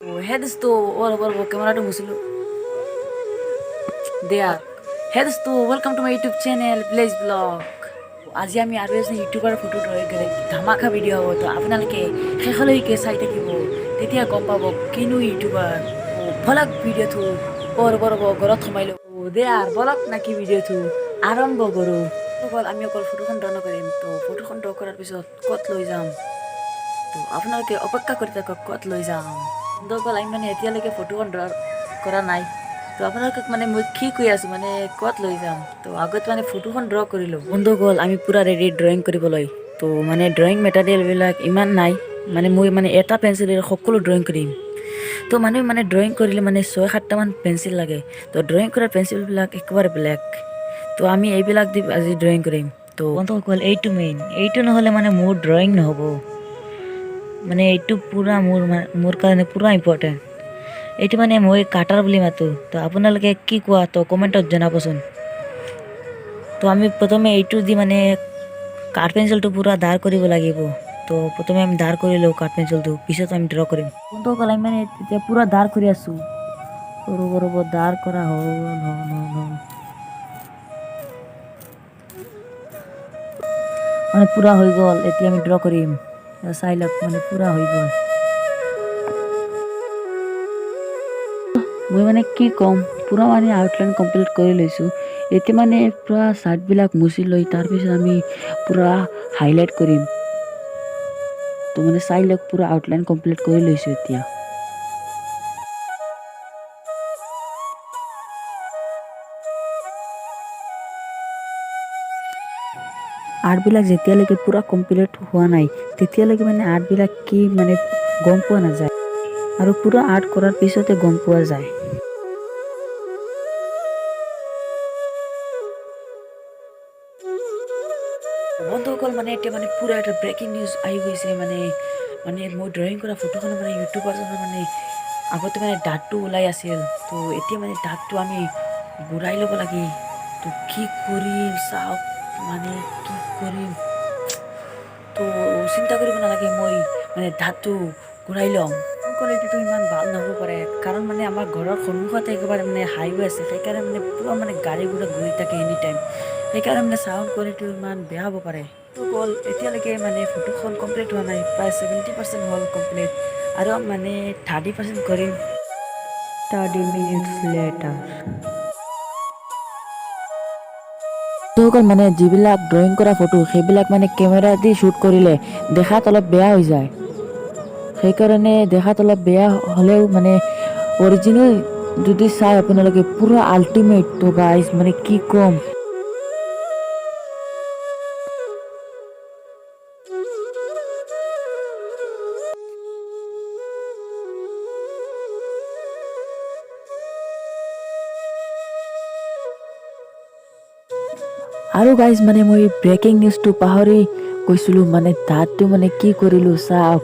Heads to all over camera to Musulu. There. Heads to welcome to my YouTube channel, Blaze Vlog. আজি আমি আৰু এজন YouTuber photo drawing কৰি ধামাকা video' হ'ব তো আপোনালোকে শেষলৈকে চাই থাকিব তেতিয়া গম পাব কিনো ইউটিউবাৰ বলক ভিডিঅ'টো বৰ ঘৰত সোমাই ল'ব দে আৰু বলক নাকি ভিডিঅ'টো আৰম্ভ কৰোঁ অকল আমি অকল ফটোখন ড্ৰ নকৰিম তো ফটোখন ড্ৰ কৰাৰ পিছত ক'ত লৈ যাম তো আপোনালোকে অপেক্ষা কৰি থাকক ক'ত লৈ যাম অকল আমি মানে এতিয়ালৈকে ফটোখন ড্ৰ কৰা নাই তো আপোনালোকক মানে মই কি কৈ আছোঁ মানে ক'ত লৈ যাম তো আগত মানে ফটোখন ড্ৰ কৰিলোঁ বন্ধুসকল আমি পূৰা ৰেডি ড্ৰয়িং কৰিবলৈ তো মানে ড্ৰয়িং মেটেৰিয়েলবিলাক ইমান নাই মানে মই মানে এটা পেঞ্চিলেৰে সকলো ড্ৰয়িং কৰিম তো মানুহে মানে ড্ৰয়িং কৰিলে মানে 6-7টামান পেঞ্চিল লাগে তো ড্ৰয়িং কৰা পেঞ্চিলবিলাক একেবাৰে ব্লেক তো আমি এইবিলাক দি আজি ড্ৰয়িং কৰিম তো বন্ধুসকল এইটো মেইন এইটো নহ'লে মানে মোৰ ড্ৰয়িং নহ'ব মানে এইটো পূৰা মোৰ কাৰণে পূৰা ইম্পৰ্টেণ্ট এইটো মানে মই কাটাৰ বুলি মাতোঁ তো আপোনালোকে কি কোৱা তো কমেণ্টত জনাবচোন তো আমি প্ৰথমে এইটো দি মানে কাঠ পেঞ্চিলটো পূৰা দাঁৰ কৰিব লাগিব তো প্ৰথমে আমি দাঁৰ কৰি লওঁ কাঠ পেঞ্চিলটো পিছত আমি ড্ৰ কৰিম বন্ধুসকল আমি মানে এতিয়া পূৰা দাঁৰ কৰি আছোঁ ৰ'ব দাঁৰ কৰা হ'ল মানে পূৰা হৈ গ'ল এতিয়া আমি ড্ৰ কৰিম চাই লওক মানে পূৰা হৈ গ'ল মই মানে কি ক'ম পূৰা মানে আউটলাইন কমপ্লিট কৰি লৈছোঁ এতিয়া মানে পূৰা চাৰ্টবিলাক মুচি লৈ তাৰপিছত আমি পূৰা হাইলাইট কৰিম তো মানে চাই লওক পূৰা আউটলাইন কমপ্লিট কৰি লৈছোঁ এতিয়া আৰ্টবিলাক যেতিয়ালৈকে পূৰা কমপ্লিট হোৱা নাই তেতিয়ালৈকে মানে আৰ্টবিলাক কি মানে গম পোৱা নাযায় আৰু পূৰা আৰ্ট কৰাৰ পিছতে গম পোৱা যায় বন্ধুসকল মানে এতিয়া মানে পূৰা এটা ব্ৰেকিং নিউজ আহি গৈছে মানে মই ড্ৰয়িং কৰা ফটোখনত মানে ইউটিউবাৰজনৰ মানে আগতে মানে দাঁতটো ওলাই আছিল তো এতিয়া মানে দাঁতটো আমি ঘূৰাই ল'ব লাগে তো কি কৰিম চাওক মানে কি কৰিম তো চিন্তা কৰিব নালাগে মই মানে দাঁতটো ঘূৰাই ল'ম কোৱালিটিটো ইমান ভাল নহ'ব পাৰে কাৰণ মানে আমাৰ ঘৰৰ সন্মুখতে একেবাৰে মানে হাইৱে আছে সেইকাৰণে মানে পূৰা মানে গাড়ী ঘোঁৰা ঘূৰি থাকে এনি টাইম সেইকাৰণে মানে চাউণ্ড কোৱালিটিটো ইমান বেয়া হ'ব পাৰে তো গ'ল এতিয়ালৈকে মানে ফটোখন কমপ্লিট হোৱা নাই প্ৰায় 70% হ'ল কমপ্লিট আৰু মানে 30% কৰিম 30 minutes later সকল মানে যিবিলাক ড্ৰয়িং কৰা ফটো সেইবিলাক মানে কেমেৰা দি শ্বুট কৰিলে দেখাত অলপ বেয়া হৈ যায় সেইকাৰণে দেখাত অলপ বেয়া হ'লেও মানে অৰিজিনেল যদি চাই আপোনালোকে পূৰা আল্টিমেট তো গাইজ মানে কি ক'ম আৰু গাইজ মানে মই ব্ৰেকিং নিউজটো পাহৰি গৈছিলোঁ মানে দাঁতটো মানে কি কৰিলোঁ চাওক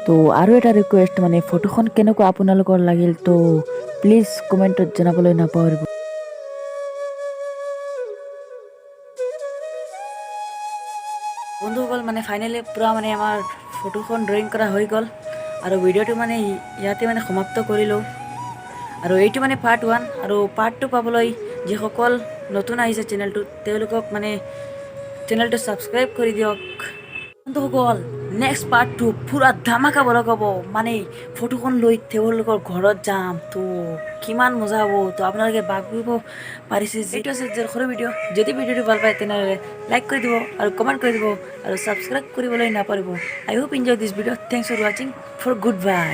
তো আৰু এটা ৰিকুৱেষ্ট মানে ফটোখন কেনেকুৱা আপোনালোকৰ লাগিল তো প্লিজ কমেণ্টত জনাবলৈ নাপাহৰিব বন্ধুসকল মানে ফাইনেলি পূৰা মানে আমাৰ ফটোখন ড্ৰয়িং কৰা হৈ গ'ল আৰু ভিডিঅ'টো মানে ইয়াতে মানে সমাপ্ত কৰিলোঁ আৰু এইটো মানে পাৰ্ট 1 আৰু পাৰ্ট 2 পাবলৈ যিসকল নতুন আহিছে চেনেলটোত তেওঁলোকক মানে চেনেলটো ছাবস্ক্ৰাইব কৰি দিয়ক বন্ধুসকল নেক্সট পাৰ্ট 2 পূৰা ধামাকা বলক হ'ব মানে ফটোখন লৈ তেওঁলোকৰ ঘৰত যাম তো কিমান মজা হ'ব তো আপোনালোকে ভাবিব পাৰিছে যিটো আছে যে সৰু ভিডিঅ' যদি ভিডিঅ'টো ভাল পায় তেনেহ'লে লাইক কৰি দিব আৰু কমেণ্ট কৰি দিব আৰু ছাবস্ক্ৰাইব কৰিবলৈ নাপাহৰিব I hope enjoy this video' thanks for ৱাচিং ফৰ গুড বাই